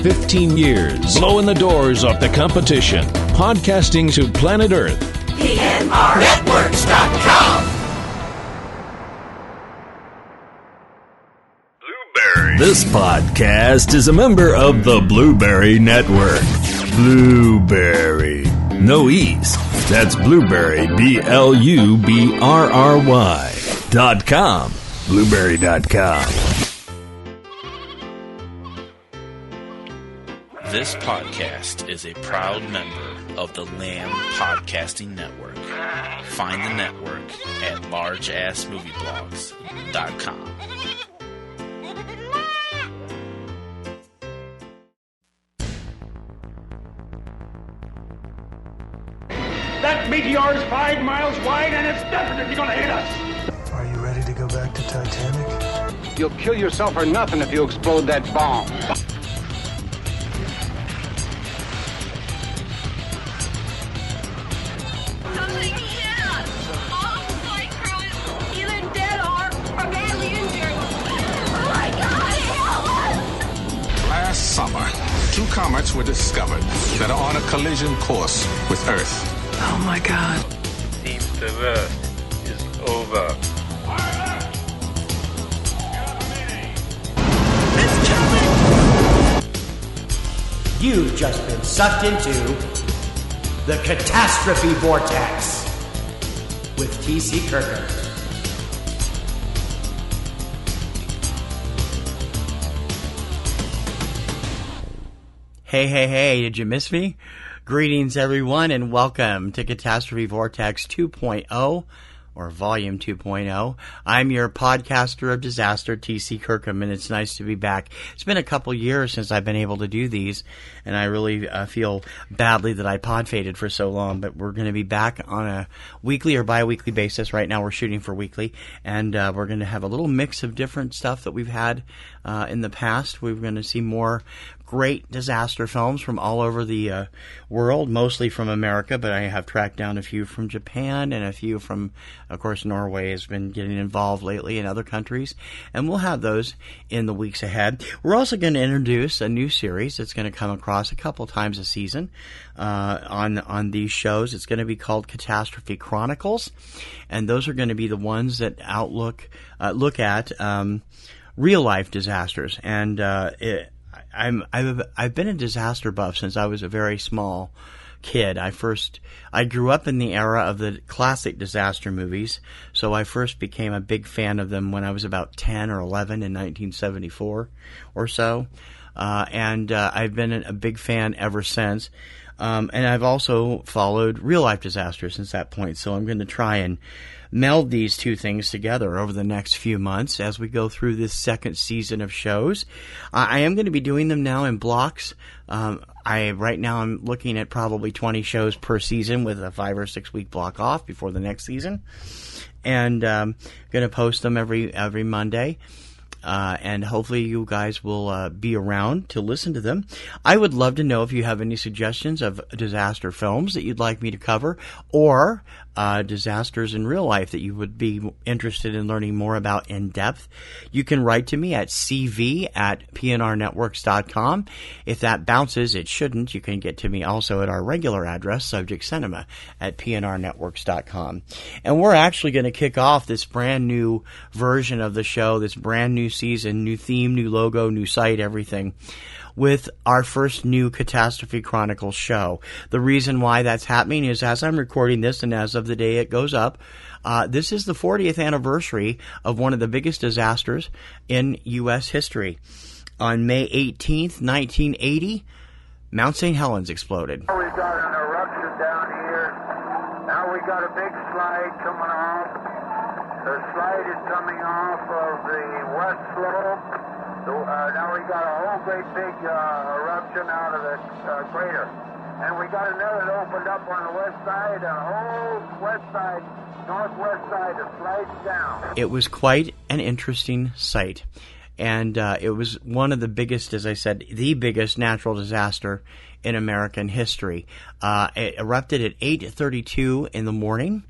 15 years, blowing the doors off the competition, podcasting to planet Earth. PNRNetworks.com. This podcast is a member of the Blueberry Network. Blueberry. No E's. That's Blueberry, BLUBRRY.com. Blueberry.com. This podcast is a proud member of the Lamb Podcasting Network. Find the network at largeassmovieblogs.com. That meteor is 5 miles wide and it's definitely going to hit us. Are you ready to go back to Titanic? You'll kill yourself for nothing if you explode that bomb. Something hit us! All flight crew is either dead or badly injured. Oh my God, help us! Last summer, 2 comets were discovered that are on a collision course with Earth. Oh my God. Seems the worst is over. You've just been sucked into the Catastrophe Vortex with TC Kirkham. Hey, did you miss me? Greetings, everyone, and welcome to Catastrophe Vortex 2.0, or Volume 2.0. I'm your podcaster of disaster, TC Kirkham, and it's nice to be back. It's been a couple years since I've been able to do these, and I really feel badly that I pod faded for so long, but we're going to be back on a weekly or bi-weekly basis. Right now we're shooting for weekly, and we're going to have a little mix of different stuff that we've had in the past. We're going to see more great disaster films from all over the world, mostly from America, but I have tracked down a few from Japan and a few from, of course, Norway has been getting involved lately in other countries, and we'll have those in the weeks ahead. We're also going to introduce a new series that's going to come across a couple times a season on these shows. It's going to be called Catastrophe Chronicles, and those are going to be the ones that look at real-life disasters, and I've been a disaster buff since I was a very small kid. I grew up in the era of the classic disaster movies, so I first became a big fan of them when I was about 10 or 11 in 1974 or so, and I've been a big fan ever since. And I've also followed real-life disasters since that point, so I'm going to try and meld these two things together over the next few months as we go through this second season of shows. I am going to be doing them now in blocks. Right now I'm looking at probably 20 shows per season with a 5 or 6 week block off before the next season, and going to post them every Monday. And hopefully you guys will be around to listen to them. I would love to know if you have any suggestions of disaster films that you'd like me to cover, or disasters in real life that you would be interested in learning more about in depth. You can write to me at cv@pnrnetworks.com. If that bounces, it shouldn't. You can get to me also at our regular address, subjectcinema@pnrnetworks.com. And we're actually going to kick off this brand new version of the show, this brand new season, new theme, new logo, new site, everything, with our first new Catastrophe Chronicles show. The reason why that's happening is, as I'm recording this and as of the day it goes up, this is the 40th anniversary of one of the biggest disasters in U.S. history. On May 18th, 1980, Mount St Helens exploded. We got an eruption down here. Now we got a big slide coming off. The slide is coming off of the west slope. Now we got a whole great big eruption out of the crater. And we got another that opened up on the west side, a whole west side, northwest side that slides down. It was quite an interesting sight. And it was one of the biggest, as I said, the biggest natural disaster in American history. It erupted at 8:32 in the morning.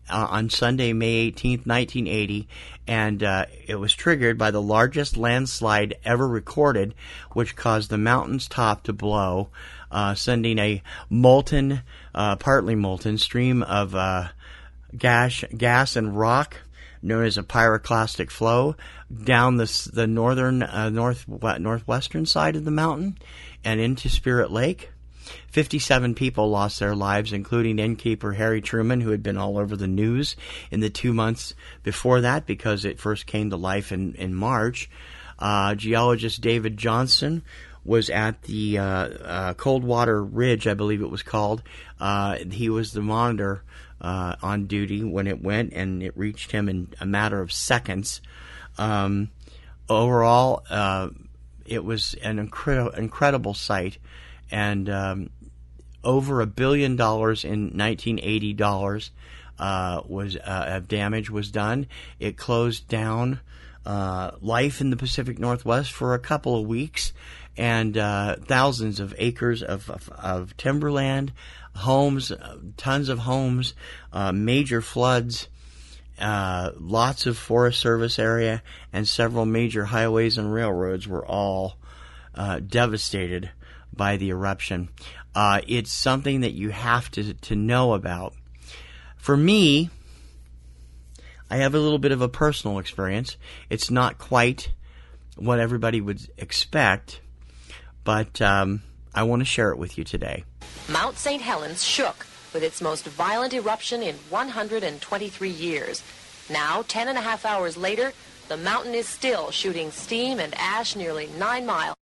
on Sunday, May 18th, 1980, and it was triggered by the largest landslide ever recorded, which caused the mountain's top to blow, sending a partly molten stream of gas and rock, known as a pyroclastic flow, down the northern northwestern side of the mountain and into Spirit Lake. 57 people lost their lives, including innkeeper Harry Truman, who had been all over the news in the 2 months before that because it first came to life in March. Geologist David Johnston was at the Coldwater Ridge, I believe it was called. He was the monitor on duty when it went, and it reached him in a matter of seconds. Overall, it was an incredible sight, and over $1 billion in 1980 dollars of damage was done. It closed down life in the Pacific Northwest for a couple of weeks, and thousands of acres of timberland, homes, tons of homes, major floods, lots of Forest Service area, and several major highways and railroads were all devastated by the eruption. It's something that you have to know about. For me, I have a little bit of a personal experience. It's not quite what everybody would expect, but I want to share it with you today. Mount St Helens shook with its most violent eruption in 123 years. Now, 10.5 hours later, the mountain is still shooting steam and ash nearly 9 miles.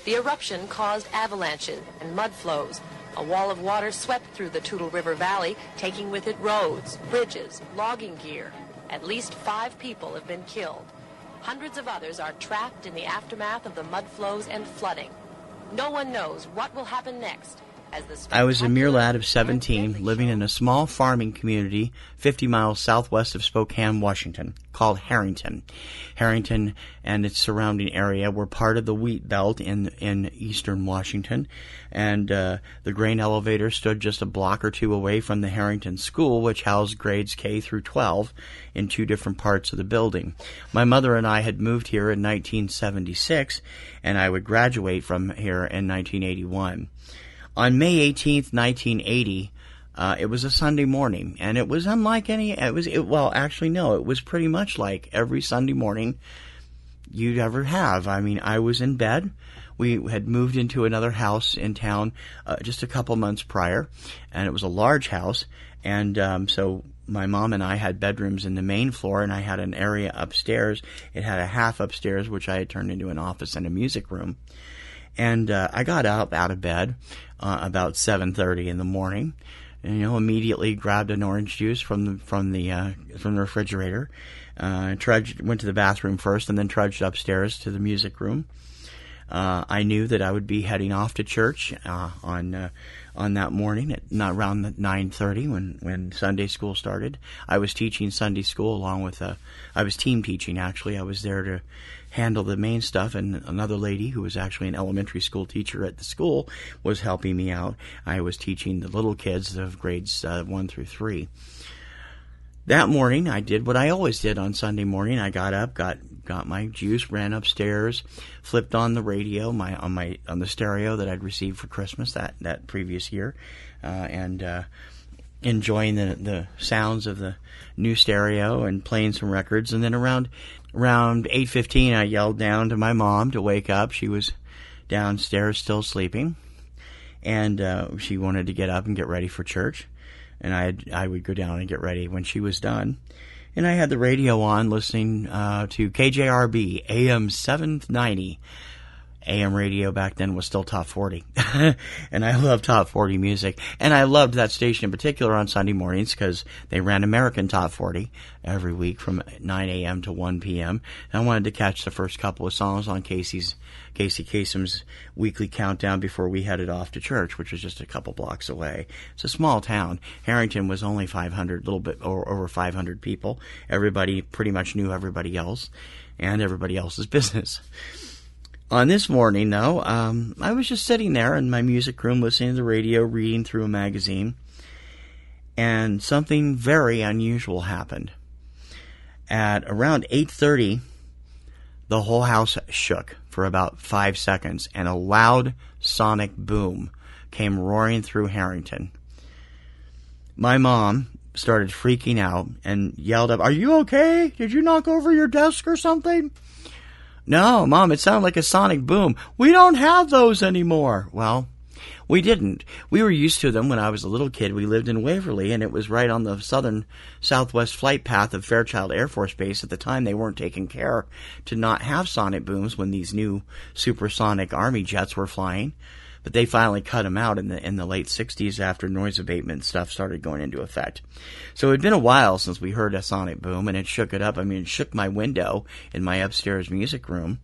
The eruption caused avalanches and mud flows. A wall of water swept through the Toutle River Valley, taking with it roads, bridges, logging gear. At least 5 people have been killed. Hundreds of others are trapped in the aftermath of the mud flows and flooding. No one knows what will happen next. I was a mere lad of 17, living in a small farming community 50 miles southwest of Spokane, Washington, called Harrington. Harrington and its surrounding area were part of the wheat belt in eastern Washington, and the grain elevator stood just a block or two away from the Harrington School, which housed grades K through 12 in 2 different parts of the building. My mother and I had moved here in 1976, and I would graduate from here in 1981. On May 18th, 1980, it was a Sunday morning, and it was unlike it was pretty much like every Sunday morning you'd ever have. I mean, I was in bed. We had moved into another house in town just a couple months prior, and it was a large house, and so my mom and I had bedrooms in the main floor, and I had an area upstairs. It had a half upstairs, which I had turned into an office and a music room. And I got out of bed about 7:30 in the morning, and immediately grabbed an orange juice from the refrigerator. Went to the bathroom first, and then trudged upstairs to the music room. I knew that I would be heading off to church on that morning at around 9:30 when Sunday school started. I was teaching Sunday school along with I was team teaching actually. I was there to handle the main stuff, and another lady who was actually an elementary school teacher at the school was helping me out. I was teaching the little kids of grades 1 through 3. That morning, I did what I always did on Sunday morning. I got up, got my juice, ran upstairs, flipped on the radio, on the stereo that I'd received for Christmas that previous year, and enjoying the sounds of the new stereo and playing some records. And then around 8:15, I yelled down to my mom to wake up. She was downstairs still sleeping, and she wanted to get up and get ready for church. And I would go down and get ready when she was done. And I had the radio on listening to KJRB, AM 790. AM radio back then was still top 40. And I loved top 40 music. And I loved that station in particular on Sunday mornings because they ran American Top 40 every week from 9 a.m. to 1 p.m. And I wanted to catch the first couple of songs on Casey Kasem's weekly countdown before we headed off to church, which was just a couple blocks away. It's a small town. Harrington was only 500, a little bit over 500 people. Everybody pretty much knew everybody else and everybody else's business. On this morning, though, I was just sitting there in my music room listening to the radio, reading through a magazine, and something very unusual happened. At around 8:30, the whole house shook for about 5 seconds, and a loud sonic boom came roaring through Harrington. My mom started freaking out and yelled up, "Are you okay? Did you knock over your desk or something?" "No, Mom, it sounded like a sonic boom." "We don't have those anymore." Well, we didn't. We were used to them when I was a little kid. We lived in Waverly, and it was right on the southwest flight path of Fairchild Air Force Base. At the time, they weren't taking care to not have sonic booms when these new supersonic Army jets were flying. But they finally cut them out in the late 60s after noise abatement stuff started going into effect. So it had been a while since we heard a sonic boom, and it shook it up. I mean, it shook my window in my upstairs music room.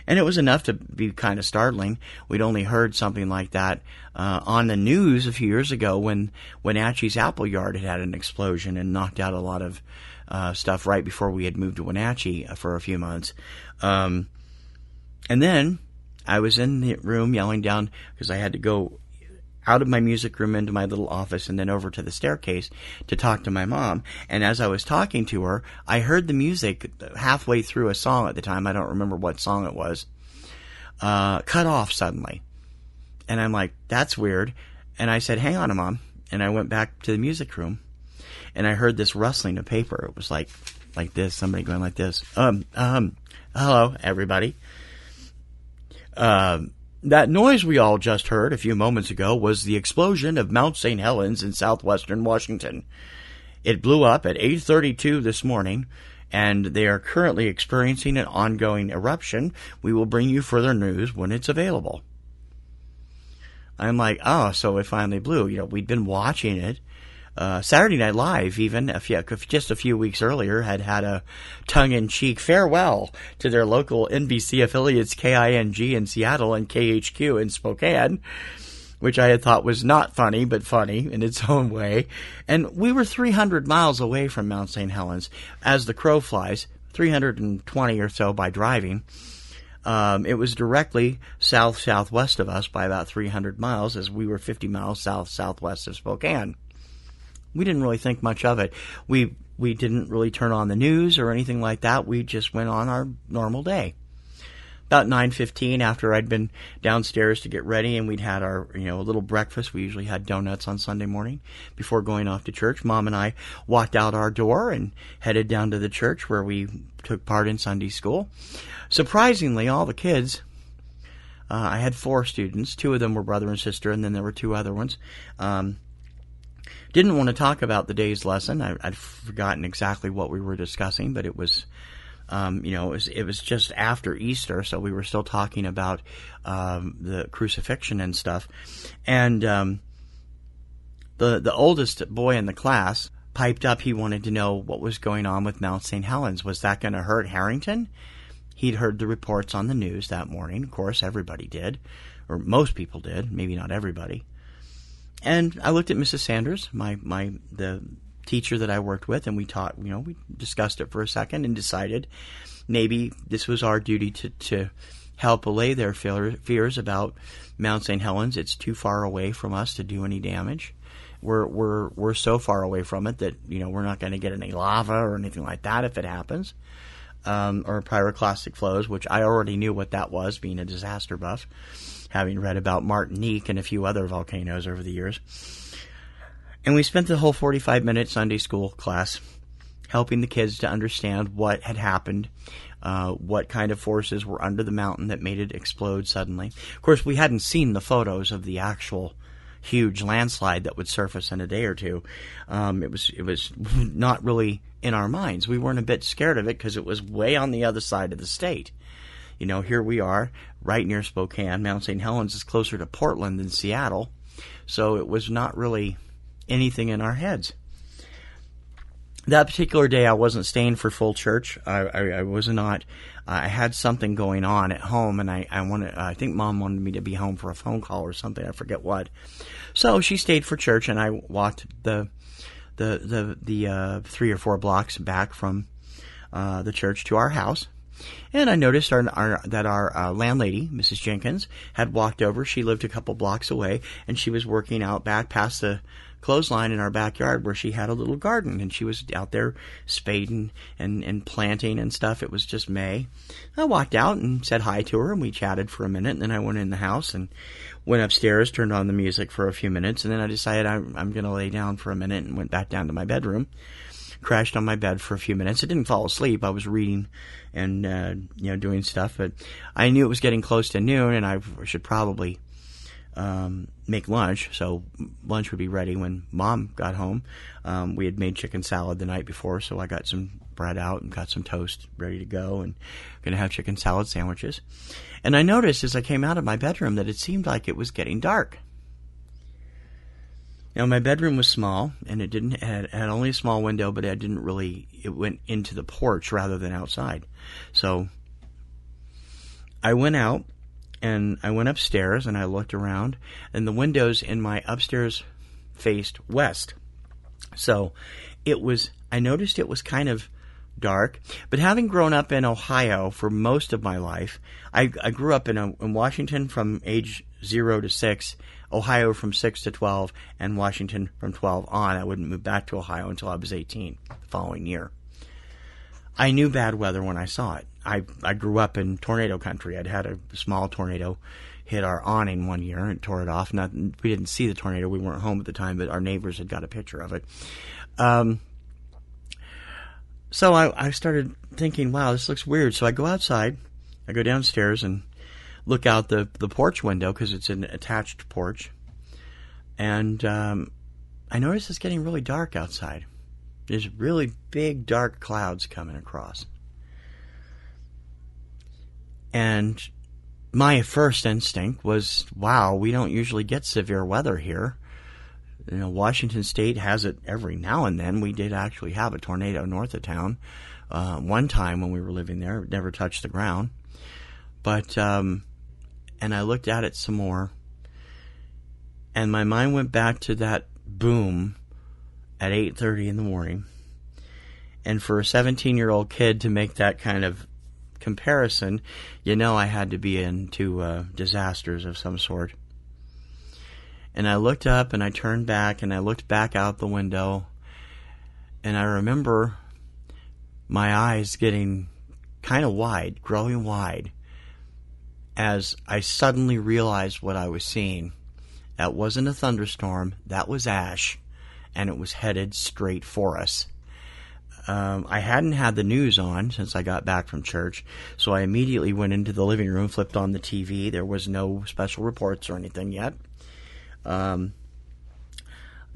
And it was enough to be kind of startling. We'd only heard something like that on the news a few years ago when Wenatchee's Apple Yard had an explosion and knocked out a lot of stuff right before we had moved to Wenatchee for a few months. And then I was in the room yelling down because I had to go out of my music room into my little office and then over to the staircase to talk to my mom. And as I was talking to her, I heard the music halfway through a song at the time. I don't remember what song it was. Cut off suddenly. And I'm like, that's weird. And I said, "Hang on, Mom." And I went back to the music room and I heard this rustling of paper. It was like this, somebody going like this. Hello, everybody. That noise we all just heard a few moments ago was the explosion of Mount St Helens in southwestern Washington. It blew up at 8:32 this morning, and they are currently experiencing an ongoing eruption. We will bring you further news when it's available. I'm like, oh, so it finally blew. You know, we'd been watching it. Saturday Night Live, even just a few weeks earlier, had a tongue-in-cheek farewell to their local NBC affiliates KING in Seattle and KHQ in Spokane, which I had thought was not funny, but funny in its own way. And we were 300 miles away from Mount St Helens. As the crow flies, 320 or so by driving. It was directly southwest of us by about 300 miles, as we were 50 miles southwest of Spokane. We didn't really think much of it. We didn't really turn on the news or anything like that. We just went on our normal day. About 9:15, after I'd been downstairs to get ready and we'd had our, a little breakfast. We usually had donuts on Sunday morning before going off to church. Mom and I walked out our door and headed down to the church where we took part in Sunday school. Surprisingly, all the kids, I had 4 students. 2 of them were brother and sister, and then there were 2 other ones. Didn't want to talk about the day's lesson. I'd forgotten exactly what we were discussing, but it was, it was just after Easter, so we were still talking about the crucifixion and stuff. And the oldest boy in the class piped up. He wanted to know what was going on with Mount St Helens. Was that going to hurt Harrington? He'd heard the reports on the news that morning. Of course, everybody did, or most people did. Maybe not everybody. And I looked at Mrs. Sanders, the teacher that I worked with, and we discussed it for a second and decided maybe this was our duty to help allay their fears about Mount St. Helens. It's too far away from us to do any damage. We're so far away from it that we're not going to get any lava or anything like that if it happens, or pyroclastic flows, which I already knew what that was, being a disaster buff, having read about Martinique and a few other volcanoes over the years. And we spent the whole 45-minute Sunday school class helping the kids to understand what had happened, what kind of forces were under the mountain that made it explode suddenly. Of course, we hadn't seen the photos of the actual huge landslide that would surface in a day or two. It was not really in our minds. We weren't a bit scared of it because it was way on the other side of the state. Here we are, right near Spokane. Mount St. Helens is closer to Portland than Seattle, so it was not really anything in our heads. That particular day, I wasn't staying for full church. I was not. I had something going on at home, and I think Mom wanted me to be home for a phone call or something. I forget what. So she stayed for church, and I walked the 3 or 4 blocks back from the church to our house. And I noticed that our landlady, Mrs. Jenkins, had walked over. She lived a couple blocks away, and she was working out back past the clothesline in our backyard where she had a little garden, and she was out there spading and planting and stuff. It was just May. I walked out and said hi to her, and we chatted for a minute, and then I went in the house and went upstairs, turned on the music for a few minutes, and then I decided I'm going to lay down for a minute and went back down to my bedroom, crashed on my bed for a few minutes. I didn't fall asleep. I was reading and doing stuff, but I knew it was getting close to noon, and I should probably make lunch, so lunch would be ready when Mom got home. We had made chicken salad the night before, so I got some bread out and got some toast ready to go, and going to have chicken salad sandwiches. And I noticed as I came out of my bedroom that it seemed like it was getting dark. Now, my bedroom was small, and it had only a small window, but it went into the porch rather than outside. So I went out, and I went upstairs, and I looked around, and the windows in my upstairs faced west. So I noticed it was kind of dark, but having grown up in Ohio for most of my life, I grew up in Washington from age 0 to 6, Ohio from 6 to 12, and Washington from 12 on. I wouldn't move back to Ohio until I was 18 the following year. I knew bad weather when I saw it. I grew up in tornado country. I'd had a small tornado hit our awning one year and tore it off. We didn't see the tornado. We weren't home at the time, but our neighbors had got a picture of it. So I started thinking, wow, this looks weird. So I go outside. I go downstairs and look out the porch window because it's an attached porch. And I notice it's getting really dark outside. There's really big, dark clouds coming across. And my first instinct was, wow, we don't usually get severe weather here. Washington State has it every now and then. We did actually have a tornado north of town one time when we were living there. It never touched the ground. But, and I looked at it some more, and my mind went back to that boom at 8:30 in the morning. And for a 17-year-old kid to make that kind of comparison, I had to be into disasters of some sort. And I looked up and I turned back and I looked back out the window, and I remember my eyes getting kind of wide, growing wide, as I suddenly realized what I was seeing. That wasn't a thunderstorm, that was ash, and it was headed straight for us. I hadn't had the news on since I got back from church, so I immediately went into the living room, flipped on the TV. There was no special reports or anything yet. I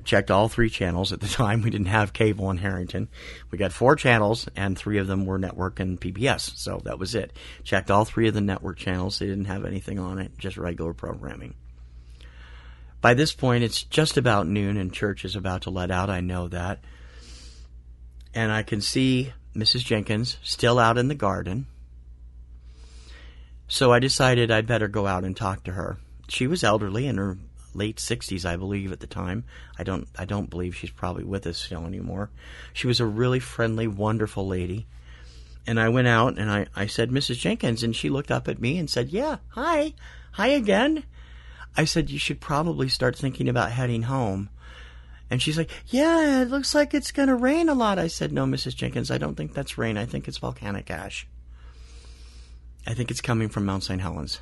checked all 3 channels at the time. We didn't have cable in Harrington. We got 4 channels, and 3 of them were network and PBS, so that was it. Checked all 3 of the network channels. They didn't have anything on it, just regular programming. By this point, it's just about noon, and church is about to let out. I know that. And I can see Mrs. Jenkins still out in the garden. So I decided I'd better go out and talk to her. She was elderly, in her late 60s, I believe, at the time. I don't believe she's probably with us still anymore. She was a really friendly, wonderful lady. And I went out and I said, Mrs. Jenkins, and she looked up at me and said, yeah, hi again. I said, you should probably start thinking about heading home. And she's like, yeah, it looks like it's going to rain a lot. I said, no, Mrs. Jenkins, I don't think that's rain. I think it's volcanic ash. I think it's coming from Mount St Helens.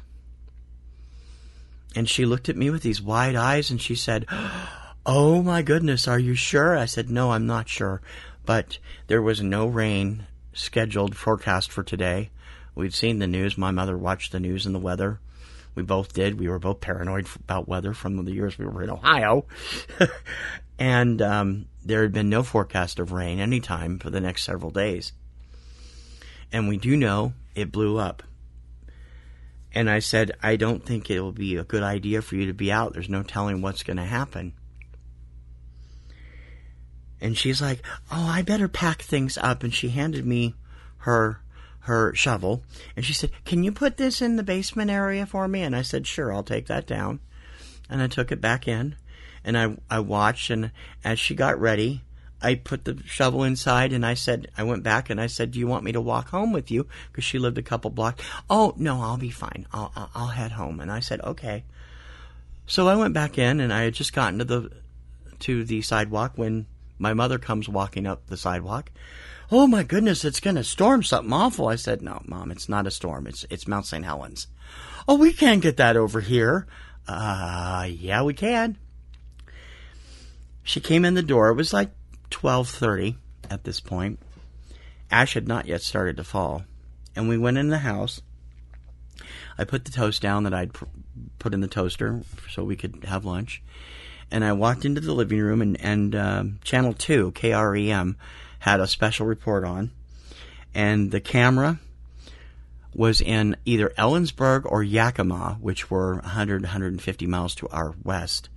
And she looked at me with these wide eyes and she said, oh my goodness, are you sure? I said, no, I'm not sure. But there was no rain scheduled forecast for today. We'd seen the news. My mother watched the news and the weather. We both did. We were both paranoid about weather from the years we were in Ohio. And there had been no forecast of rain anytime for the next several days. And we do know it blew up. And I said, I don't think it will be a good idea for you to be out. There's no telling what's going to happen. And she's like, oh, I better pack things up. And she handed me her shovel. And she said, can you put this in the basement area for me? And I said, sure, I'll take that down. And I took it back in. And I watched, and as she got ready, I put the shovel inside, and I went back and I said, do you want me to walk home with you? Because she lived a couple blocks. Oh, no, I'll be fine. I'll head home. And I said, okay. So I went back in, and I had just gotten to the sidewalk when my mother comes walking up the sidewalk. "Oh my goodness, it's going to storm something awful." I said, "No, Mom, it's not a storm. It's Mount St Helens." "Oh, we can't get that over here." Yeah, we can. She came in the door. It was like 12:30 at this point. Ash had not yet started to fall. And we went in the house. I put the toast down that I'd put in the toaster so we could have lunch. And I walked into the living room, and Channel 2, KREM, had a special report on. And the camera was in either Ellensburg or Yakima, which were 100, 150 miles to our west.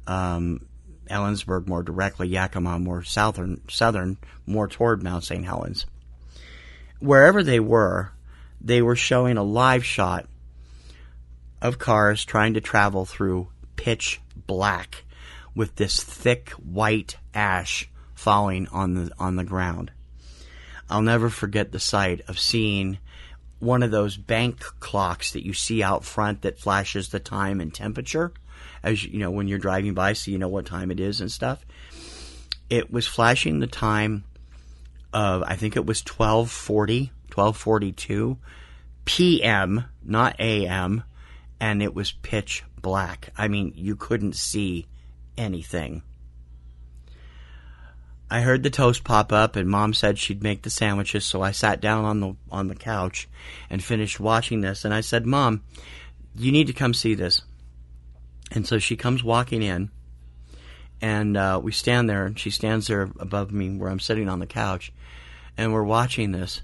Ellensburg more directly, Yakima more southern, more toward Mount St. Helens. Wherever they were showing a live shot of cars trying to travel through pitch black with this thick white ash falling on the ground. I'll never forget the sight of seeing one of those bank clocks that you see out front that flashes the time and temperature, as you know, when you're driving by, so you know what time it is and stuff. It was flashing the time of, I think it was 12:42 p.m., not a.m., and it was pitch black. I mean, you couldn't see anything. I heard the toast pop up, and Mom said she'd make the sandwiches, so I sat down on the couch and finished watching this. And I said, "Mom, you need to come see this." And so she comes walking in, and we stand there, and she stands there above me where I'm sitting on the couch, and we're watching this.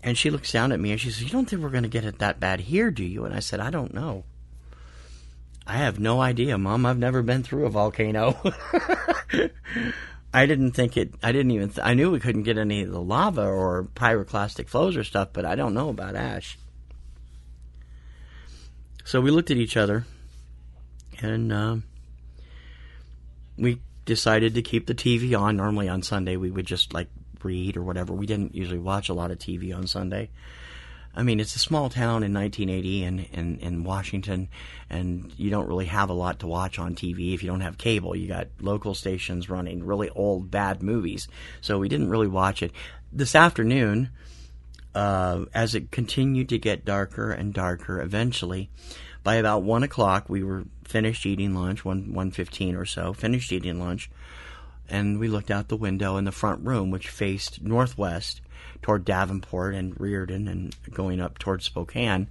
And she looks down at me, and she says, "You don't think we're going to get it that bad here, do you?" And I said, "I don't know. I have no idea, Mom. I've never been through a volcano." I knew we couldn't get any of the lava or pyroclastic flows or stuff, but I don't know about ash. So we looked at each other, and we decided to keep the TV on. Normally on Sunday we would just read or whatever. We didn't usually watch a lot of TV on Sunday. I mean, it's a small town in 1980 in Washington, and you don't really have a lot to watch on TV if you don't have cable. You got local stations running really old, bad movies, so we didn't really watch it. This afternoon, as it continued to get darker and darker, eventually, by about 1 o'clock, we were finished eating lunch, 1:15 or so, finished eating lunch, and we looked out the window in the front room, which faced northwest, toward Davenport and Reardon and going up toward Spokane.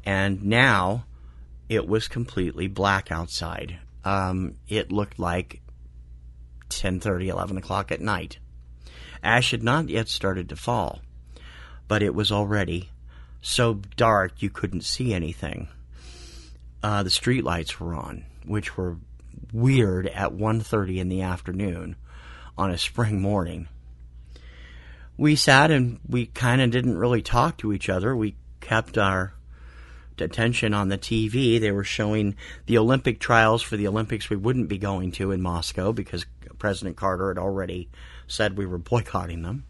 And now it was completely black outside. It looked like 10:30, 11 o'clock at night. Ash had not yet started to fall, but it was already so dark you couldn't see anything. The street lights were on, which were weird at 1:30 in the afternoon on a spring morning. We sat and we kind of didn't really talk to each other. We kept our attention on the TV. They were showing the Olympic trials for the Olympics we wouldn't be going to in Moscow because President Carter had already said we were boycotting them.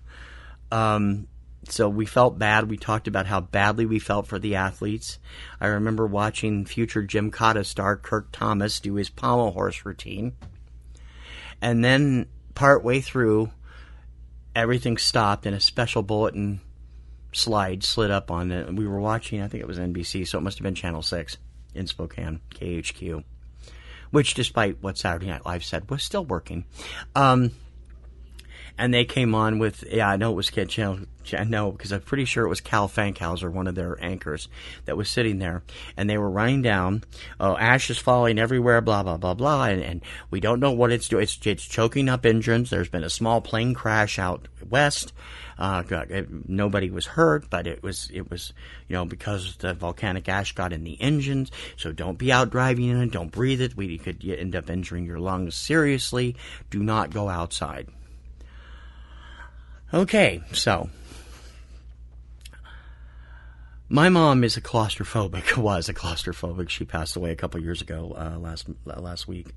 So we felt bad. We talked about how badly we felt for the athletes. I remember watching future Gymkhana star Kirk Thomas do his pommel horse routine. And then partway through, everything stopped and a special bulletin slide slid up on it. We were watching, I think it was NBC, so it must have been Channel 6 in Spokane, KHQ, which, despite what Saturday Night Live said, was still working. And they came on with, I know it was Channel, no, because I'm pretty sure it was Cal Fankhauser, one of their anchors, that was sitting there. And they were running down, ash is falling everywhere, blah, blah, blah, blah, and we don't know what it's doing. It's choking up engines. There's been a small plane crash out west. Nobody was hurt, but it was because the volcanic ash got in the engines. So don't be out driving in it. Don't breathe it. You could end up injuring your lungs seriously. Do not go outside. Okay, so my mom is was a claustrophobic. She passed away a couple years ago, last week.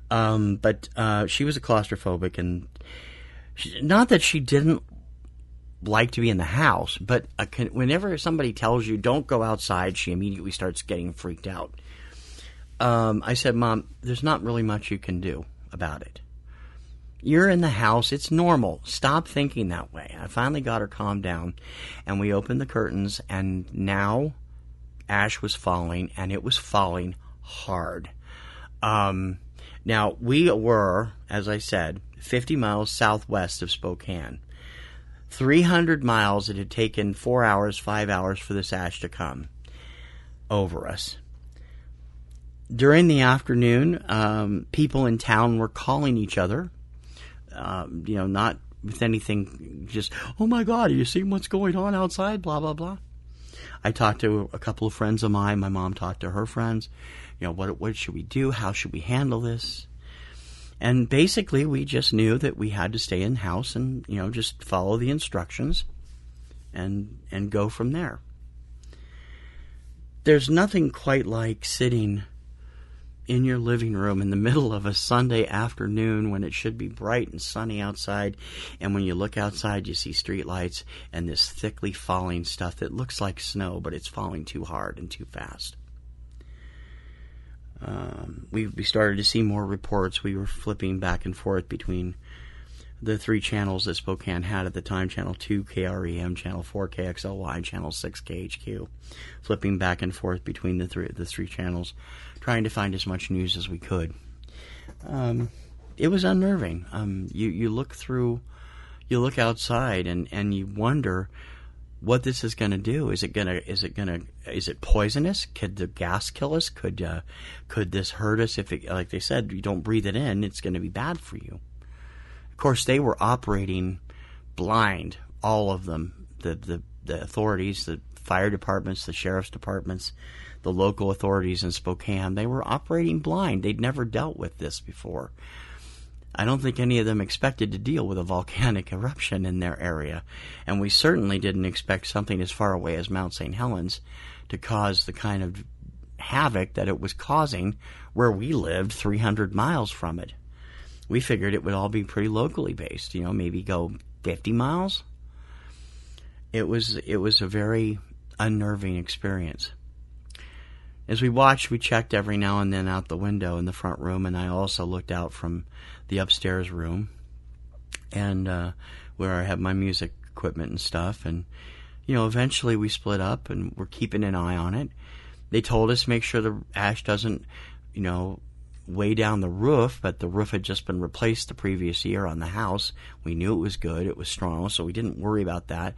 But she was a claustrophobic, and not that she didn't like to be in the house, but whenever somebody tells you don't go outside, she immediately starts getting freaked out. I said, Mom, there's not really much you can do about it. You're in the house. It's normal. Stop thinking that way. I finally got her calmed down, and we opened the curtains, and now ash was falling, and it was falling hard. Now, we were, as I said, 50 miles southwest of Spokane. 300 miles, it had taken 4 hours, 5 hours for this ash to come over us. During the afternoon, people in town were calling each other, not with anything, just, oh my God, are you seeing what's going on outside? Blah, blah, blah. I talked to a couple of friends of mine. My mom talked to her friends. What should we do? How should we handle this? And basically, we just knew that we had to stay in the house and, just follow the instructions and go from there. There's nothing quite like sitting in your living room in the middle of a Sunday afternoon when it should be bright and sunny outside, and when you look outside you see street lights and this thickly falling stuff that looks like snow, but it's falling too hard and too fast. We started to see more reports. We were flipping back and forth between the 3 channels that Spokane had at the time, Channel 2 KREM, Channel 4 KXLY, Channel 6 KHQ, flipping back and forth between the three channels, trying to find as much news as we could. It was unnerving. You look outside and you wonder what this is going to do. Is it poisonous? Could the gas kill us? Could this hurt us? If it, like they said, you don't breathe it in, it's going to be bad for you. Of course, they were operating blind, all of them, the authorities, the fire departments, the sheriff's departments, the local authorities in Spokane. They were operating blind. They'd never dealt with this before. I don't think any of them expected to deal with a volcanic eruption in their area, and we certainly didn't expect something as far away as Mount St Helens to cause the kind of havoc that it was causing where we lived 300 miles from it. We figured it would all be pretty locally based, maybe go 50 miles. It was a very unnerving experience. As we watched, we checked every now and then out the window in the front room, and I also looked out from the upstairs room, and where I have my music equipment and stuff. And eventually we split up, and we're keeping an eye on it. They told us make sure the ash doesn't, way down the roof, but the roof had just been replaced the previous year on the house. We knew it was good, it was strong, so we didn't worry about that.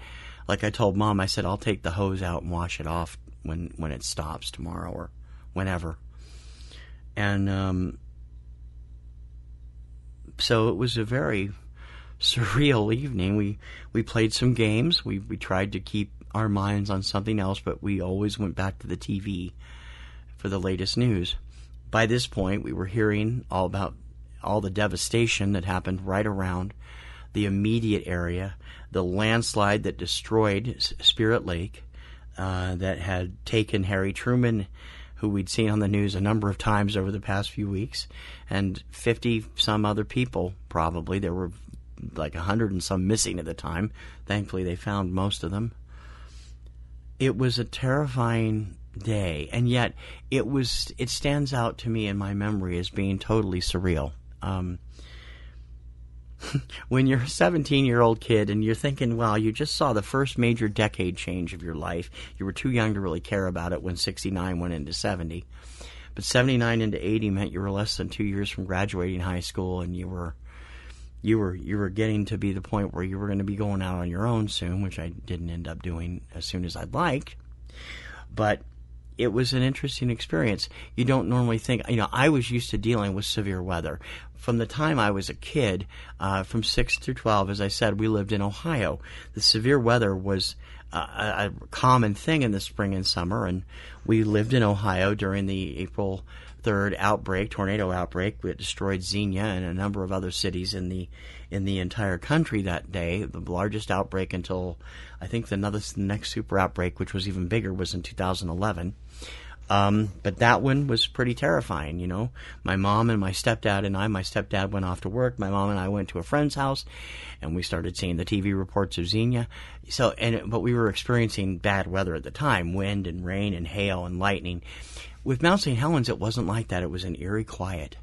Like I told Mom, I said, I'll take the hose out and wash it off when it stops tomorrow or whenever. And so it was a very surreal evening. We played some games. We tried to keep our minds on something else, but we always went back to the TV for the latest news. By this point, we were hearing all about all the devastation that happened right around the immediate area, the landslide that destroyed Spirit Lake, that had taken Harry Truman, who we'd seen on the news a number of times over the past few weeks, and 50-some other people, probably. There were like 100 and some missing at the time. Thankfully, they found most of them. It was a terrifying day, and yet it stands out to me in my memory as being totally surreal. When you're a 17-year-old kid and you're thinking, wow, you just saw the first major decade change of your life. You were too young to really care about it when 69 went into 70. But 79 into 80 meant you were less than 2 years from graduating high school, and you were getting to be the point where you were going to be going out on your own soon, which I didn't end up doing as soon as I'd liked. But it was an interesting experience. You don't normally think, I was used to dealing with severe weather. From the time I was a kid, from 6 through 12, as I said, we lived in Ohio. The severe weather was a common thing in the spring and summer, and we lived in Ohio during the April 3rd tornado outbreak that destroyed Xenia and a number of other cities in the entire country that day. The largest outbreak until, I think, the next super outbreak, which was even bigger, was in 2011. But that one was pretty terrifying, you know. My mom and my stepdad my stepdad went off to work. My mom and I went to a friend's house, and we started seeing the TV reports of Xenia. But we were experiencing bad weather at the time, wind and rain and hail and lightning. With Mount St Helens, it wasn't like that. It was an eerie quiet.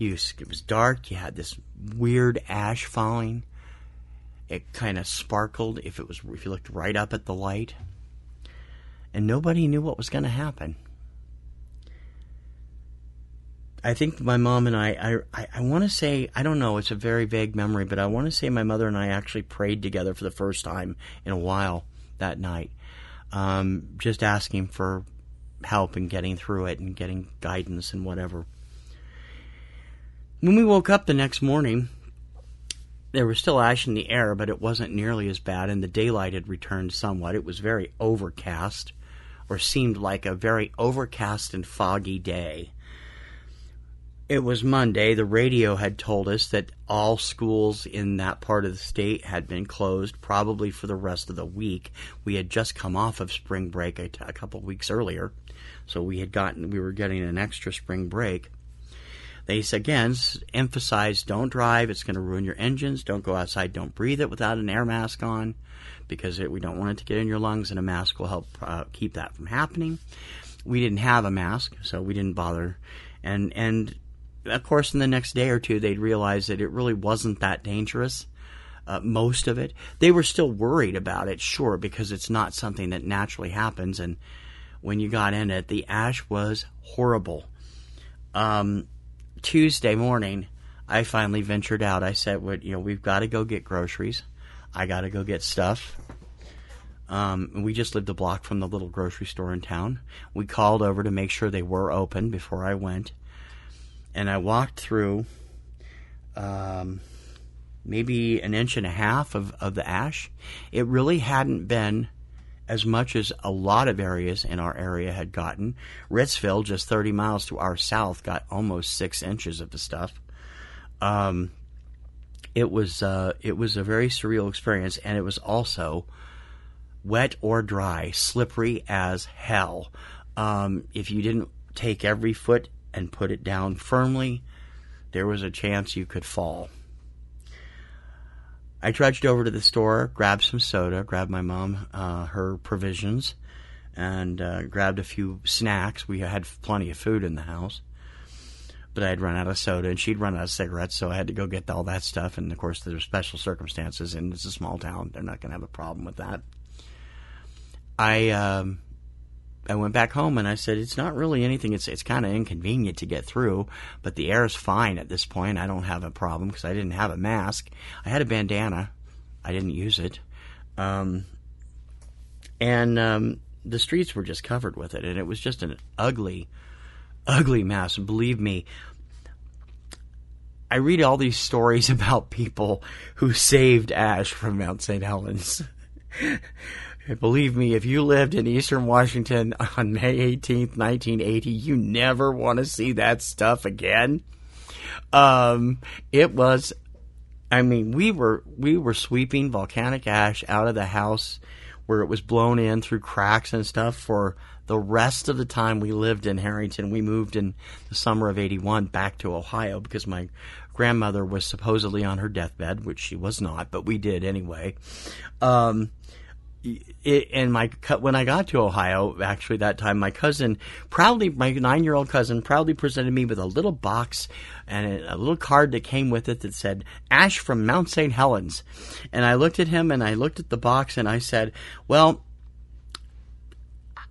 It was dark. You had this weird ash falling. It kind of sparkled if you looked right up at the light. And nobody knew what was going to happen. I think my mom and I want to say, I don't know, it's a very vague memory, but I want to say my mother and I actually prayed together for the first time in a while that night. Just asking for help and getting through it and getting guidance and whatever. When we woke up the next morning, there was still ash in the air, but it wasn't nearly as bad, and the daylight had returned somewhat. It was very overcast, or seemed like a very overcast and foggy day. It was Monday. The radio had told us that all schools in that part of the state had been closed, probably for the rest of the week. We had just come off of spring break a couple of weeks earlier, so we were getting an extra spring break. They again emphasized, don't drive, it's going to ruin your engines, don't go outside, don't breathe it without an air mask on, because we don't want it to get in your lungs, and a mask will help keep that from happening. We didn't have a mask, so we didn't bother. And of course, in the next day or two, they'd realized that it really wasn't that dangerous, most of it. They were still worried about it, sure, because it's not something that naturally happens, and when you got in it, the ash was horrible. Tuesday morning, I finally ventured out. I said, we've got to go get groceries. I got to go get stuff. We just lived a block from the little grocery store in town. We called over to make sure they were open before I went. And I walked through maybe an inch and a half of the ash. It really hadn't been as much as a lot of areas in our area had gotten. Ritzville, just 30 miles to our south, got almost 6 inches of the stuff. It was a very surreal experience, and it was also wet or dry, slippery as hell. If you didn't take every foot and put it down firmly, there was a chance you could fall. I trudged over to the store, grabbed some soda, grabbed my mom her provisions, and grabbed a few snacks. We had plenty of food in the house, but I had run out of soda, and she'd run out of cigarettes, so I had to go get all that stuff. And, of course, there were special circumstances, and it's a small town. They're not going to have a problem with that. I went back home, and I said, it's not really anything. It's kind of inconvenient to get through, but the air is fine at this point. I don't have a problem because I didn't have a mask. I had a bandana. I didn't use it. And the streets were just covered with it, and it was just an ugly, ugly mess. Believe me, I read all these stories about people who saved ash from Mount St Helens. Believe me, if you lived in eastern Washington on May 18th, 1980, you never want to see that stuff again. It was, we were sweeping volcanic ash out of the house where it was blown in through cracks and stuff for the rest of the time we lived in Harrington. We moved in the summer of 81 back to Ohio because my grandmother was supposedly on her deathbed, which she was not, but we did anyway. When I got to Ohio, actually that time, my 9-year-old cousin proudly presented me with a little box and a little card that came with it that said, "Ash from Mount St Helens." And I looked at him and I looked at the box and I said, well,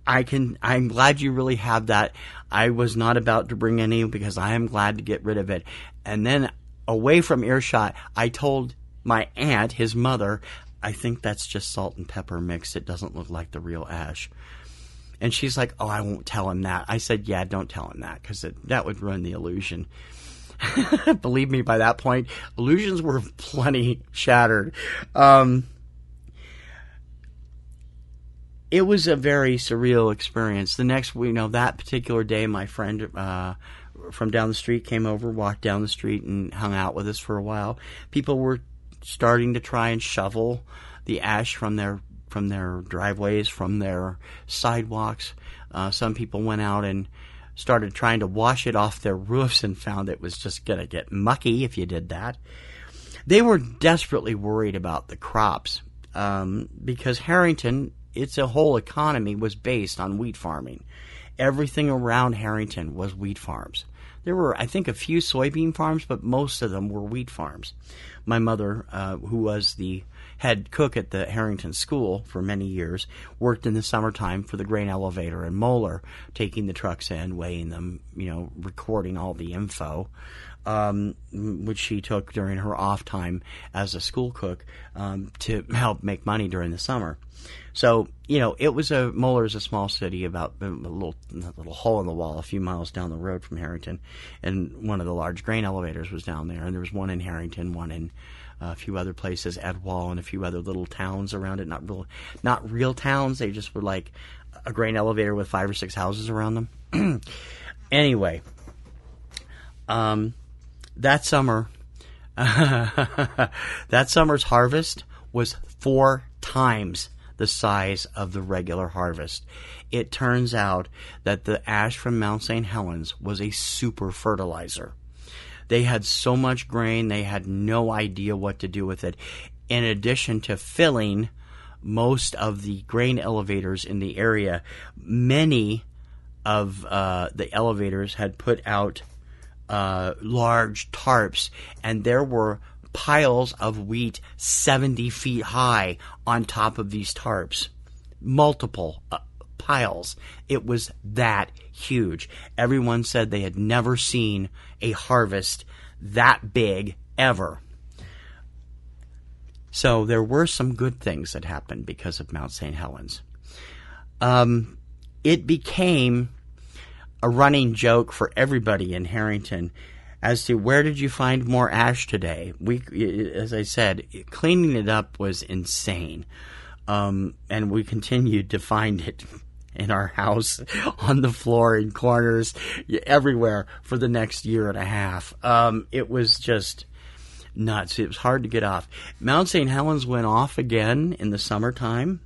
I'm glad you really have that. I was not about to bring any because I am glad to get rid of it. And then away from earshot, I told my aunt, his mother, I think that's just salt and pepper mixed. It doesn't look like the real ash. And she's like, oh, I won't tell him that. I said, yeah, don't tell him that because that would ruin the illusion. Believe me, by that point, illusions were plenty shattered. It was a very surreal experience. The next, that particular day, my friend from down the street came over, walked down the street, and hung out with us for a while. People were starting to try and shovel the ash from their driveways, from their sidewalks. Some people went out and started trying to wash it off their roofs and found it was just going to get mucky if you did that. They were desperately worried about the crops because Harrington, its whole economy was based on wheat farming. Everything around Harrington was wheat farms. There were, I think, a few soybean farms, but most of them were wheat farms. My mother, who was the head cook at the Harrington School for many years, worked in the summertime for the grain elevator in Moeller, taking the trucks in, weighing them, recording all the info, which she took during her off time as a school cook to help make money during the summer. So, it was Moeller's a small city, about a little hole in the wall a few miles down the road from Harrington, and one of the large grain elevators was down there, and there was one in Harrington, one in a few other places, Edwall, and a few other little towns around it. Not real towns. They just were like a grain elevator with 5 or 6 houses around them. Anyway, that summer, that summer's harvest was 4 times the size of the regular harvest. It turns out that the ash from Mount St Helens was a super fertilizer. They had so much grain, they had no idea what to do with it. In addition to filling most of the grain elevators in the area, many of the elevators had put out large tarps, and there were piles of wheat 70 feet high on top of these tarps. Multiple piles. It was that huge. Everyone said they had never seen a harvest that big ever. So there were some good things that happened because of Mount St. Helens. It became a running joke for everybody in Harrington as to where did you find more ash today. As I said, cleaning it up was insane. And we continued to find it in our house, on the floor, in corners, everywhere for the next year and a half. It was just nuts. It was hard to get off. Mount St. Helens went off again in the summertime,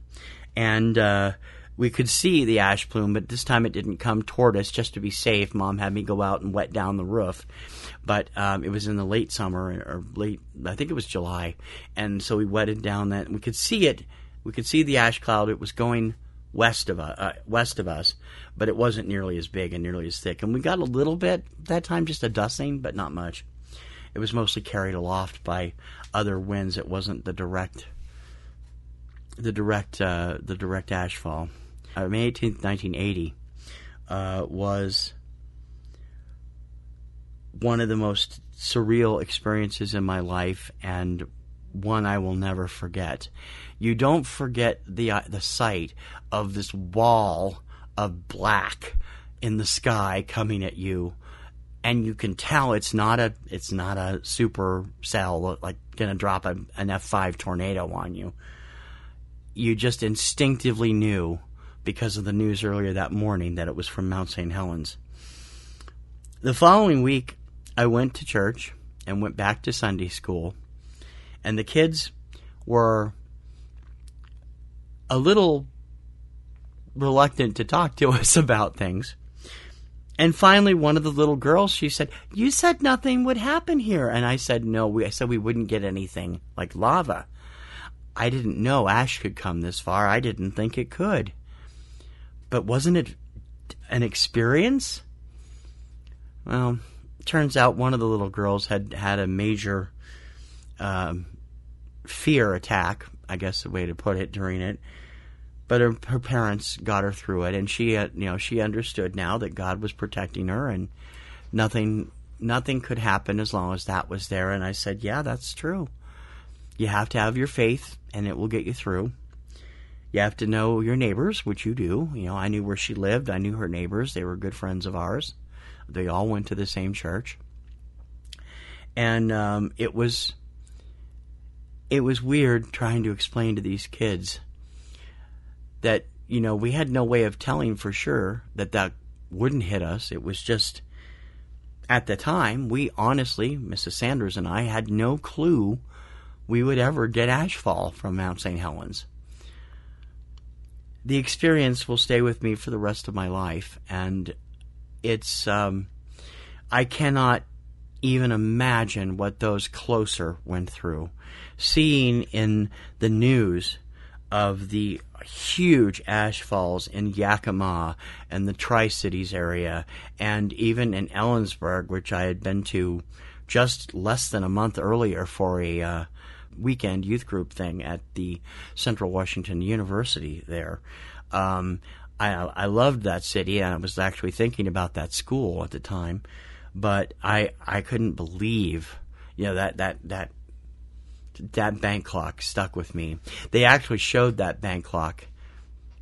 and we could see the ash plume, but this time it didn't come toward us. Just to be safe, Mom had me go out and wet down the roof. But it was in the late summer, or late, I think it was July, and so we wetted down that, and we could see it. We could see the ash cloud. It was going west of us, but it wasn't nearly as big and nearly as thick. And we got a little bit that time, just a dusting, but not much. It was mostly carried aloft by other winds. It wasn't the direct ash fall. May 18th, 1980 was one of the most surreal experiences in my life, and one I will never forget. You don't forget the sight of this wall of black in the sky coming at you, and you can tell it's not a supercell like going to drop an F5 tornado on you. You just instinctively knew, because of the news earlier that morning, that it was from Mount St. Helens. The following week, I went to church and went back to Sunday school, and the kids were a little reluctant to talk to us about things. And finally, one of the little girls, she said, "You said nothing would happen here." And I said, "No, I said we wouldn't get anything like lava. I didn't know ash could come this far. I didn't think it could. But wasn't it an experience?" Well, turns out one of the little girls had had a major fear attack, I guess the way to put it, during it. But her parents got her through it, and she understood now that God was protecting her, and nothing could happen as long as that was there. And I said, "Yeah, that's true. You have to have your faith, and it will get you through. You have to know your neighbors," which you do. I knew where she lived. I knew her neighbors. They were good friends of ours. They all went to the same church. And it was weird trying to explain to these kids that, we had no way of telling for sure that wouldn't hit us. It was just, at the time, we honestly, Mrs. Sanders and I, had no clue we would ever get ashfall from Mount St. Helens. the experience will stay with me for the rest of my life. And it's, I cannot even imagine what those closer went through. Seeing in the news of the huge ash falls in Yakima and the Tri-Cities area, and even in Ellensburg, which I had been to just less than a month earlier for a weekend youth group thing at the Central Washington University there. I loved that city, and I was actually thinking about that school at the time, but I couldn't believe, that bank clock stuck with me. They actually showed that bank clock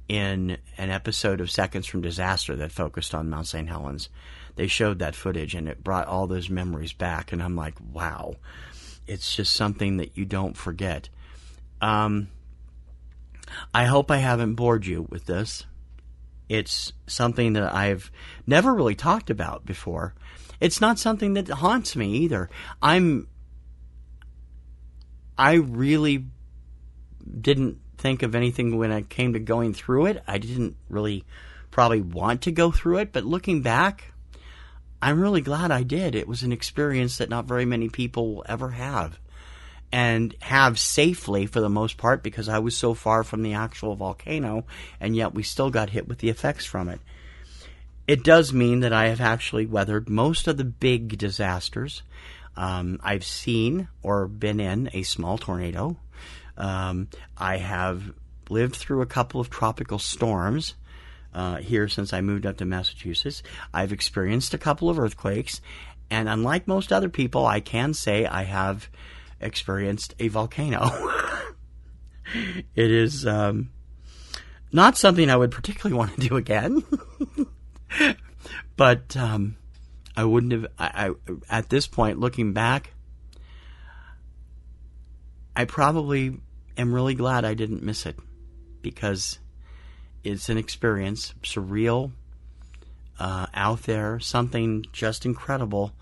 in an episode of Seconds from Disaster that focused on Mount St Helens. They showed that footage, and it brought all those memories back, and I'm like, wow. It's just something that you don't forget. I hope I haven't bored you with this. It's something that I've never really talked about before. It's not something that haunts me either. I really didn't think of anything when I came to going through it. I didn't really probably want to go through it, but looking back, I'm really glad I did. It was an experience that not very many people will ever have, and have safely for the most part, because I was so far from the actual volcano, and yet we still got hit with the effects from it. It does mean that I have actually weathered most of the big disasters. I've seen or been in a small tornado. I have lived through a couple of tropical storms here since I moved up to Massachusetts. I've experienced a couple of earthquakes, and unlike most other people, I can say I have experienced a volcano. It is not something I would particularly want to do again, but I wouldn't have. I at this point, looking back, I probably am really glad I didn't miss it, because it's an experience, surreal, out there, something just incredible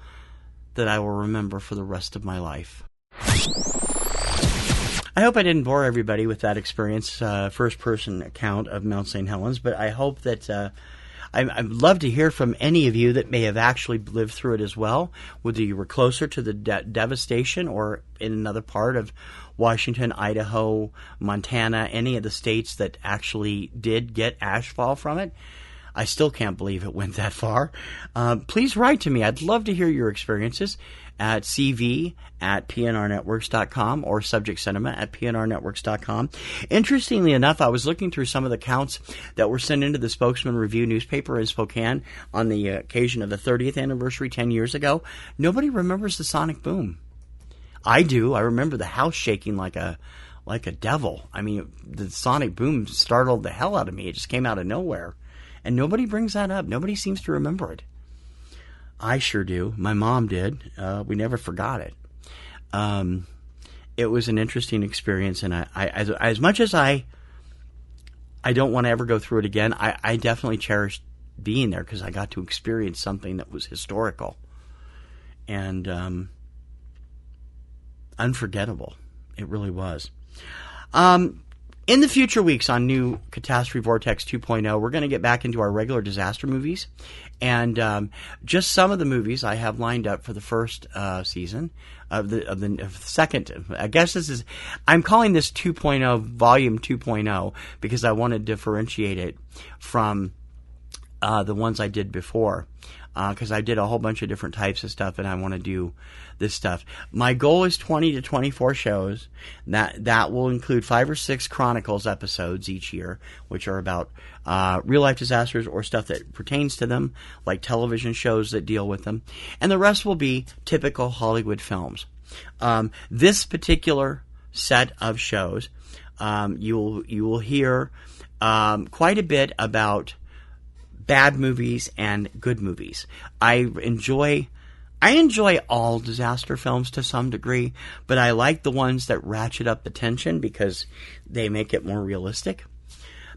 that I will remember for the rest of my life. I hope I didn't bore everybody with that experience, first-person account of Mount St. Helens, but I hope that I'd love to hear from any of you that may have actually lived through it as well, whether you were closer to the devastation or in another part of Washington, Idaho, Montana, any of the states that actually did get ashfall from it. I still can't believe it went that far. Please write to me. I'd love to hear your experiences at cv@pnrnetworks.com or subjectcinema@pnrnetworks.com. Interestingly enough, I was looking through some of the counts that were sent into the Spokesman Review newspaper in Spokane on the occasion of the 30th anniversary 10 years ago. Nobody remembers the sonic boom. I do. I remember the house shaking like a devil. I mean, the sonic boom startled the hell out of me. It just came out of nowhere. And nobody brings that up. Nobody seems to remember it. I sure do. My mom did. We never forgot it. It was an interesting experience, and I as much as I don't want to ever go through it again, I definitely cherished being there, because I got to experience something that was historical and unforgettable. It really was. In the future weeks on new Catastrophe Vortex 2.0, we're going to get back into our regular disaster movies. And just some of the movies I have lined up for the first season of the second. I guess I'm calling this 2.0, Volume 2.0, because I want to differentiate it from the ones I did before. Because I did a whole bunch of different types of stuff, and I want to do this stuff. My goal is 20 to 24 shows. That will include 5 or 6 Chronicles episodes each year, which are about real-life disasters or stuff that pertains to them, like television shows that deal with them. And the rest will be typical Hollywood films. This particular set of shows, you will hear quite a bit about bad movies and good movies. I enjoy all disaster films to some degree, but I like the ones that ratchet up the tension because they make it more realistic.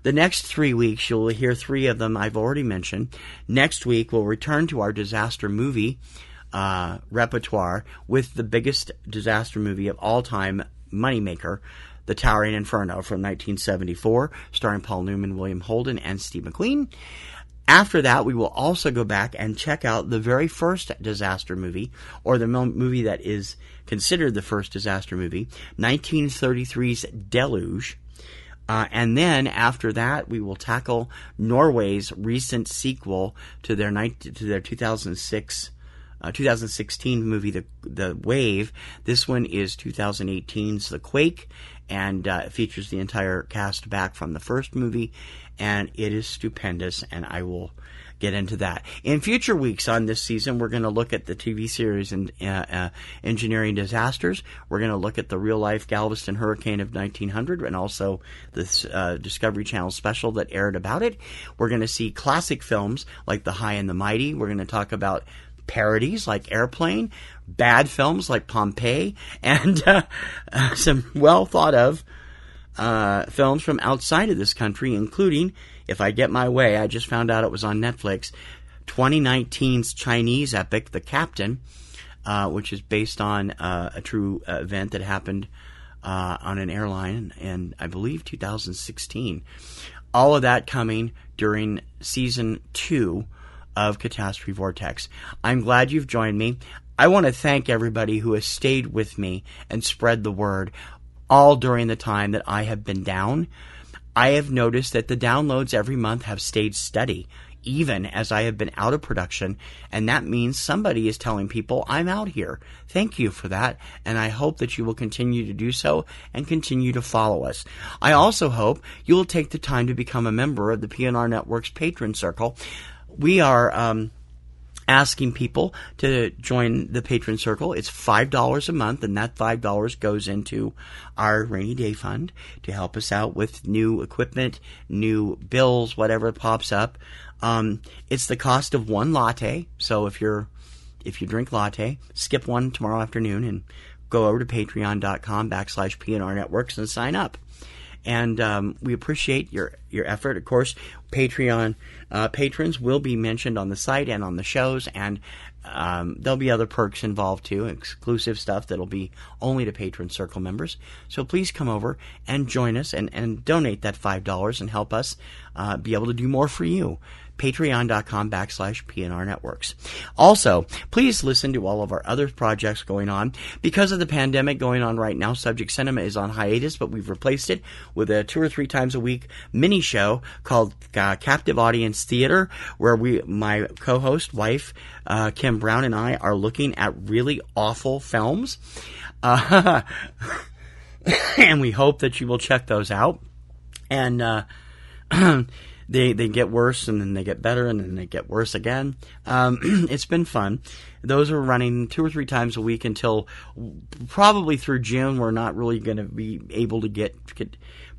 The next 3 weeks, you'll hear 3 of them I've already mentioned. Next week, we'll return to our disaster movie repertoire with the biggest disaster movie of all time, moneymaker, The Towering Inferno from 1974, starring Paul Newman, William Holden, and Steve McQueen. After that, we will also go back and check out the very first disaster movie, or the movie that is considered the first disaster movie, 1933's Deluge. And then after that, we will tackle Norway's recent sequel to their 2016 movie, The Wave. This one is 2018's The Quake, and it features the entire cast back from the first movie, and it is stupendous, and I will get into that. In future weeks on this season, we're going to look at the TV series and Engineering Disasters. We're going to look at the real-life Galveston hurricane of 1900, and also this Discovery Channel special that aired about it. We're going to see classic films like The High and the Mighty. We're going to talk about parodies like Airplane, bad films like Pompeii, and some well-thought-of films from outside of this country, including, if I get my way, I just found out it was on Netflix, 2019's Chinese epic, The Captain, which is based on a true event that happened on an airline in, I believe, 2016. All of that coming during Season 2 of Catastrophe Vortex. I'm glad you've joined me. I want to thank everybody who has stayed with me and spread the word all during the time that I have been down. I have noticed that the downloads every month have stayed steady, even as I have been out of production, and that means somebody is telling people I'm out here. Thank you for that, and I hope that you will continue to do so and continue to follow us. I also hope you will take the time to become a member of the PNRNetworks Patrons Circle. We are asking people to join the Patron Circle. It's $5 a month, and that $5 goes into our rainy day fund to help us out with new equipment, new bills, whatever pops up. It's the cost of one latte. So if you drink latte, skip one tomorrow afternoon and go over to patreon.com/PNRNetworks and sign up. And we appreciate your effort. Of course, Patreon patrons will be mentioned on the site and on the shows, and there'll be other perks involved too, exclusive stuff that'll be only to Patron Circle members. So please come over and join us and donate that $5 and help us be able to do more for you. Patreon.com/PNRNetworks. Also, please listen to all of our other projects going on. Because of the pandemic going on right now, Subject Cinema is on hiatus, but we've replaced it with a 2 or 3 times a week mini show called Captive Audience Theater, where my co-host, wife, Kim Brown, and I are looking at really awful films. And we hope that you will check those out. And They get worse, and then they get better, and then they get worse again. It's been fun. Those are running 2 or 3 times a week until probably through June. We're not really going to be able to get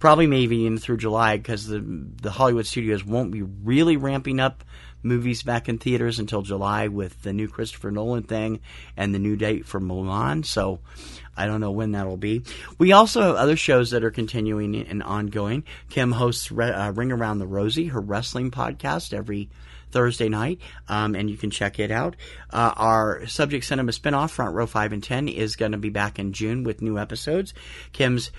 probably maybe even through July, because the Hollywood studios won't be really ramping up movies back in theaters until July with the new Christopher Nolan thing and the new date for Mulan. So I don't know when that'll be. We also have other shows that are continuing and ongoing. Kim hosts Ring Around the Rosie, her wrestling podcast, every Thursday night, and you can check it out. Our Subject Cinema spinoff, Front Row 5 and 10, is going to be back in June with new episodes. Kim's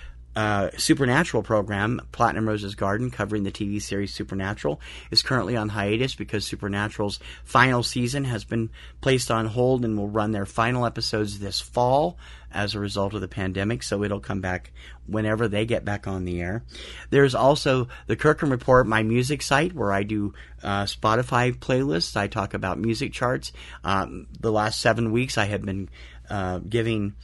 Supernatural program, Platinum Rose's Garden, covering the TV series Supernatural, is currently on hiatus because Supernatural's final season has been placed on hold and will run their final episodes this fall as a result of the pandemic, so it'll come back whenever they get back on the air. There's also the Kirkham Report, my music site, where I do Spotify playlists. I talk about music charts. The last 7 weeks I have been giving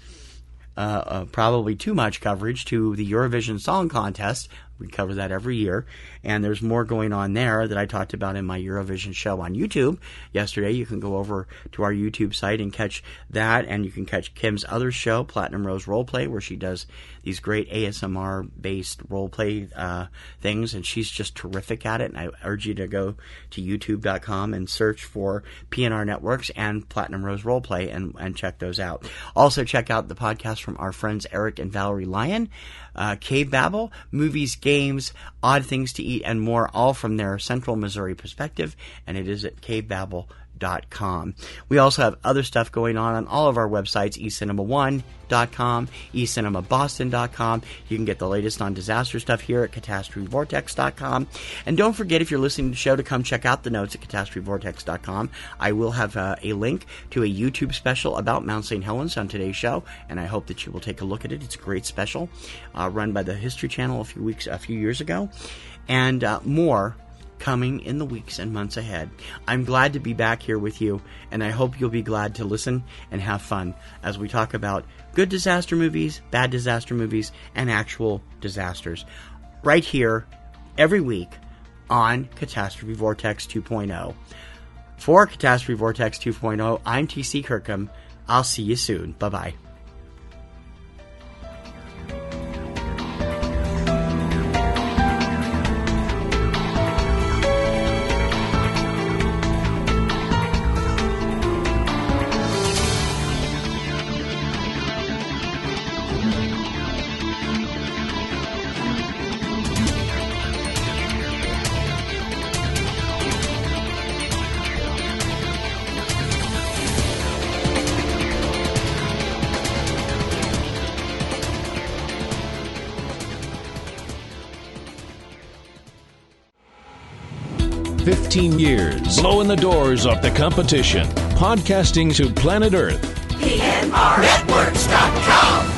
probably too much coverage to the Eurovision Song Contest. We cover that every year, and there's more going on there that I talked about in my Eurovision show on YouTube yesterday. You can go over to our YouTube site and catch that, and you can catch Kim's other show, Platinum Rose Roleplay, where she does these great ASMR-based roleplay things, and she's just terrific at it, and I urge you to go to youtube.com and search for PNR Networks and Platinum Rose Roleplay and check those out. Also, check out the podcast from our friends Eric and Valerie Lyon, Cave Babble, movies, games, odd things to eat, and more, all from their Central Missouri perspective, and it is at cavebabble.com. We also have other stuff going on all of our websites, ecinema1.com, ecinemaboston.com. You can get the latest on disaster stuff here at catastrophevortex.com. And don't forget, if you're listening to the show, to come check out the notes at catastrophevortex.com. I will have a link to a YouTube special about Mount St. Helens on today's show, and I hope that you will take a look at it. It's a great special, run by the History Channel a few years ago, and more coming in the weeks and months ahead. I'm glad to be back here with you, and I hope you'll be glad to listen and have fun as we talk about good disaster movies, bad disaster movies, and actual disasters, right here every week on Catastrophe Vortex 2.0. For Catastrophe Vortex 2.0, I'm TC Kirkham. I'll see you soon. Bye-bye. Years, blowing the doors off the competition, podcasting to planet Earth. PNRNetworks.com.